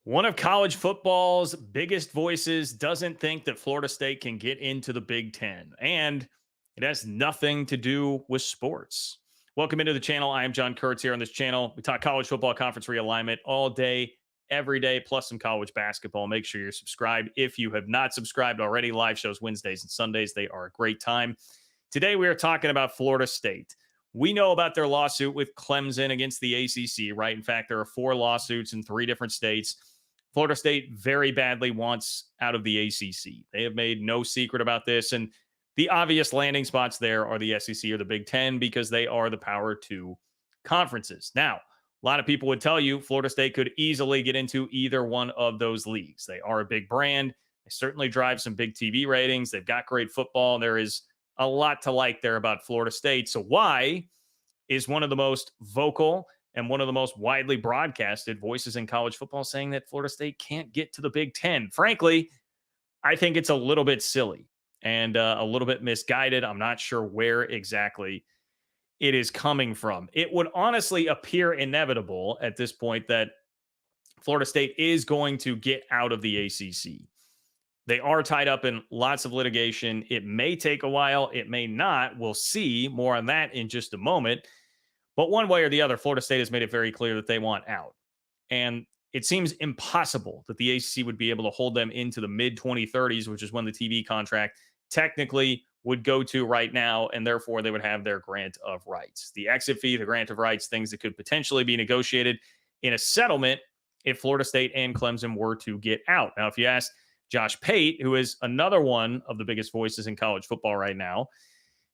One of college football's biggest voices doesn't think that Florida State can get into the Big Ten, and it has nothing to do with sports. Welcome into the channel. I am John Kurtz here on this channel. We talk college football conference realignment all day, every day, plus some college basketball. Make sure you're subscribed if you have not subscribed already. Live shows Wednesdays and Sundays. They are a great time. Today, we are talking about Florida State. We know about their lawsuit with Clemson against the ACC, right? In fact, there are four lawsuits in three different states. Florida State very badly wants out of the ACC. They have made no secret about this. And the obvious landing spots there are the SEC or the Big Ten because they are the power two conferences. Now, a lot of people would tell you Florida State could easily get into either one of those leagues. They are a big brand. They certainly drive some big TV ratings. They've got great football. There is a lot to like there about Florida State. So, why is one of the most vocal and one of the most widely broadcasted voices in college football saying that Florida State can't get to the Big Ten? Frankly, I think it's a little bit silly and a little bit misguided. I'm not sure where exactly it is coming from. It would honestly appear inevitable at this point that Florida State is going to get out of the ACC. They are tied up in lots of litigation. It may take a while, it may not. We'll see. More on that in just a moment. But one way or the other, Florida State has made it very clear that they want out. And it seems impossible that the ACC would be able to hold them into the mid 2030s, which is when the TV contract technically would go to right now. And therefore, they would have their grant of rights. The exit fee, the grant of rights, things that could potentially be negotiated in a settlement if Florida State and Clemson were to get out. Now, if you ask Josh Pate, who is another one of the biggest voices in college football right now,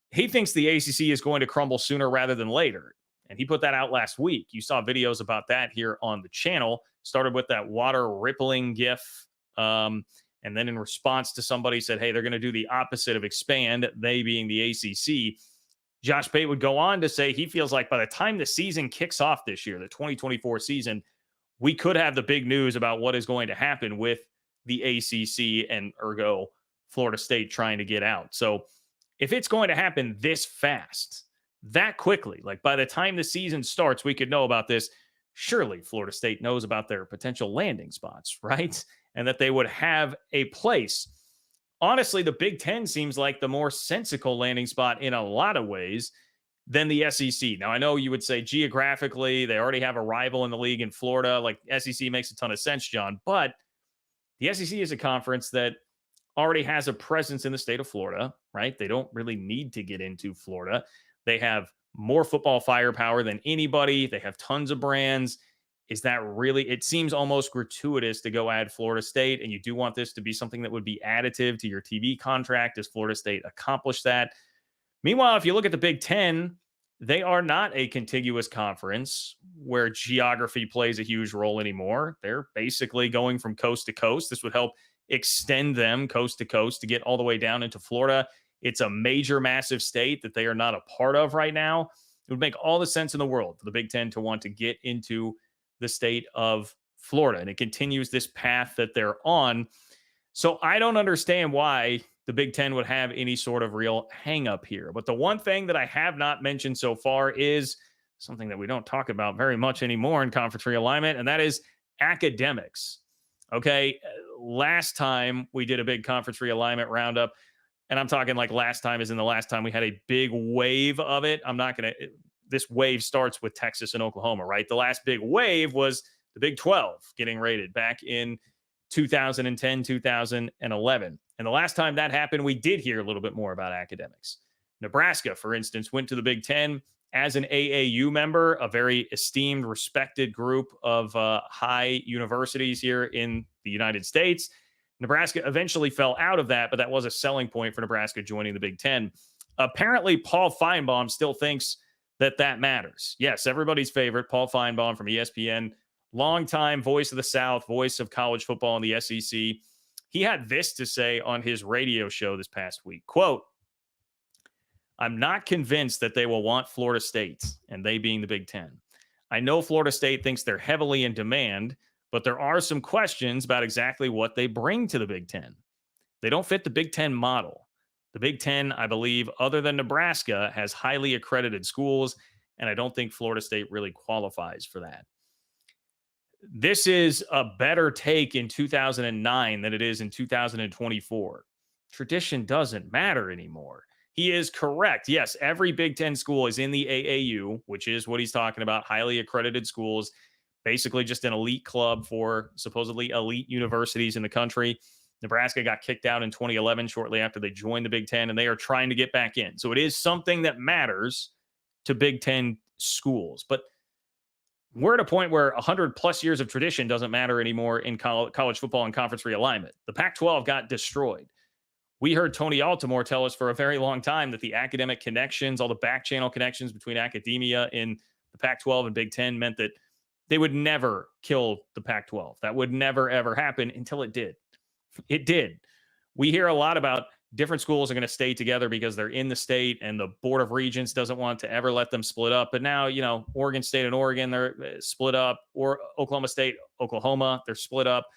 he thinks the ACC is going to crumble sooner rather than later. And he put that out last week. You saw videos about that here on the channel. Started with that water rippling GIF. And then in response to somebody said, hey, they're going to do the opposite of expand, they being the ACC. Josh Pate would go on to say he feels like by the time the season kicks off this year, the 2024 season, we could have the big news about what is going to happen with the ACC and ergo Florida State trying to get out. So if it's going to happen this fast, that quickly, like by the time the season starts, we could know about this. Surely Florida State knows about their potential landing spots, right? And that they would have a place. Honestly, the Big Ten seems like the more sensical landing spot in a lot of ways than the SEC. Now, I know you would say geographically, they already have a rival in the league in Florida. Like SEC makes a ton of sense, John, but the SEC is a conference that already has a presence in the state of Florida, right? They don't really need to get into Florida. They have more football firepower than anybody. They have tons of brands. Is that really, it seems almost gratuitous to go add Florida State. And you do want this to be something that would be additive to your TV contract. Does Florida State accomplish that? Meanwhile, if you look at the Big Ten, they are not a contiguous conference where geography plays a huge role anymore. They're basically going from coast to coast. This would help extend them coast to coast to get all the way down into Florida. It's a major, massive state that they are not a part of right now. It would make all the sense in the world for the Big Ten to want to get into the state of Florida. And it continues this path that they're on. So I don't understand why the Big Ten would have any sort of real hang up here. But the one thing that I have not mentioned so far is something that we don't talk about very much anymore in conference realignment, and that is academics. Okay. Last time we did a big conference realignment roundup, and I'm talking like last time is in the last time we had a big wave of it. I'm not going to, this wave starts with Texas and Oklahoma, right? The last big wave was the Big 12 getting rated back in 2010, 2011. And the last time that happened, we did hear a little bit more about academics. Nebraska, for instance, went to the Big Ten as an AAU member, a very esteemed, respected group of high universities here in the United States. Nebraska eventually fell out of that, but that was a selling point for Nebraska joining the Big Ten. Apparently, Paul Feinbaum still thinks that that matters. Yes, everybody's favorite, Paul Feinbaum from ESPN, longtime voice of the South, voice of college football in the SEC. He had this to say on his radio show this past week, quote, I'm not convinced that they will want Florida State, and they being the Big Ten. I know Florida State thinks they're heavily in demand, but there are some questions about exactly what they bring to the Big Ten. They don't fit the Big Ten model. The Big Ten, I believe, other than Nebraska, has highly accredited schools, and I don't think Florida State really qualifies for that. This is a better take in 2009 than it is in 2024. Tradition doesn't matter anymore. He is correct. Yes, every Big Ten school is in the AAU, which is what he's talking about, highly accredited schools, basically just an elite club for supposedly elite universities in the country. Nebraska got kicked out in 2011 shortly after they joined the Big Ten, and they are trying to get back in. So it is something that matters to Big Ten schools. But we're at a point where 100 plus years of tradition doesn't matter anymore in college football and conference realignment. The Pac 12 got destroyed. We heard Tony Altimore tell us for a very long time that the academic connections, all the back channel connections between academia in the Pac 12 and Big Ten meant that they would never kill the Pac 12. That would never, ever happen until it did. It did. We hear a lot about different schools are going to stay together because they're in the state and the Board of Regents doesn't want to ever let them split up. But now, Oregon State and Oregon, they're split up, or Oklahoma State, Oklahoma, they're split up.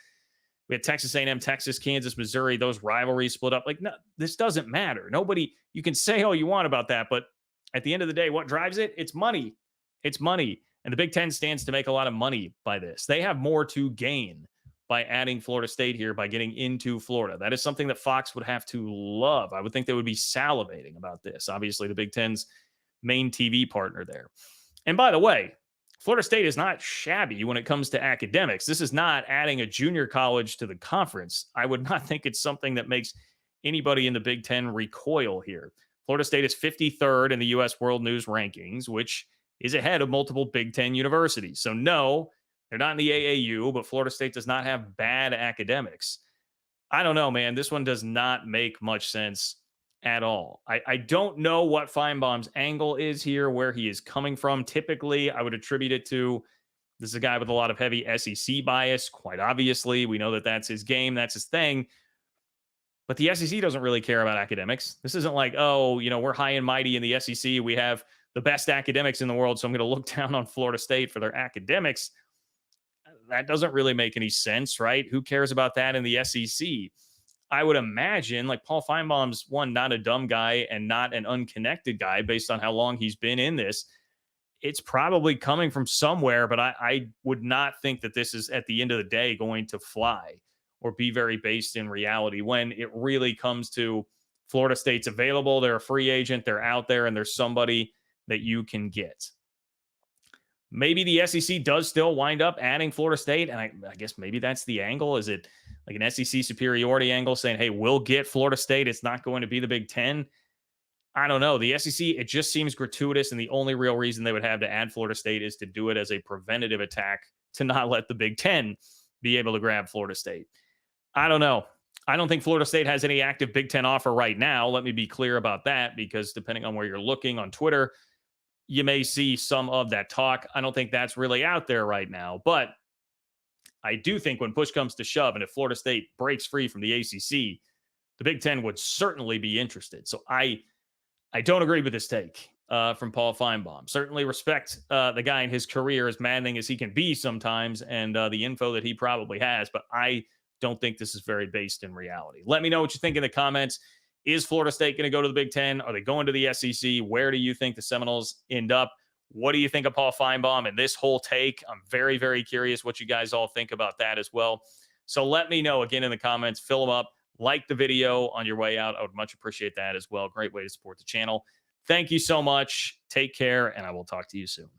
We had Texas A&M, Texas, Kansas, Missouri, those rivalries split up. Like, no, this doesn't matter. Nobody, you can say all you want about that, but at the end of the day, what drives it? It's money. It's money. And the Big Ten stands to make a lot of money by this. They have more to gain by adding Florida State here, by getting into Florida. That is something that Fox would have to love. I would think they would be salivating about this. Obviously, the Big Ten's main TV partner there. And by the way, Florida State is not shabby when it comes to academics. This is not adding a junior college to the conference. I would not think it's something that makes anybody in the Big Ten recoil here. Florida State is 53rd in the U.S. World News rankings, which is ahead of multiple Big Ten universities. So no, they're not in the AAU, but Florida State does not have bad academics. I don't know, man. This one does not make much sense at all. I don't know what Feinbaum's angle is here, where he is coming from. Typically, I would attribute it to this is a guy with a lot of heavy SEC bias. Quite obviously, we know that that's his game. That's his thing. But the SEC doesn't really care about academics. This isn't like, oh, we're high and mighty in the SEC. We have the best academics in the world, so I'm going to look down on Florida State for their academics. That doesn't really make any sense, right? Who cares about that in the SEC? I would imagine, like, Paul Feinbaum's not a dumb guy and not an unconnected guy based on how long he's been in this. It's probably coming from somewhere, but I would not think that this is at the end of the day going to fly or be very based in reality when it really comes to Florida State's available. They're a free agent. They're out there, and there's somebody that you can get. Maybe the SEC does still wind up adding Florida State, and I guess maybe that's the angle. Is it like an SEC superiority angle saying, hey, we'll get Florida State. It's not going to be the Big Ten. I don't know. The SEC, it just seems gratuitous, and the only real reason they would have to add Florida State is to do it as a preventative attack to not let the Big Ten be able to grab Florida State. I don't know. I don't think Florida State has any active Big Ten offer right now. Let me be clear about that, because depending on where you're looking on Twitter, you may see some of that talk. I don't think that's really out there right now, but I do think when push comes to shove, and if Florida State breaks free from the ACC, the Big Ten would certainly be interested. So I don't agree with this take from Paul Feinbaum. Certainly respect the guy in his career, as maddening as he can be sometimes, and the info that he probably has, but I don't think this is very based in reality. Let me know what you think in the comments. Is Florida State going to go to the Big Ten? Are they going to the SEC? Where do you think the Seminoles end up? What do you think of Paul Feinbaum and this whole take? I'm very, very curious what you guys all think about that as well. So let me know again in the comments. Fill them up. Like the video on your way out. I would much appreciate that as well. Great way to support the channel. Thank you so much. Take care, and I will talk to you soon.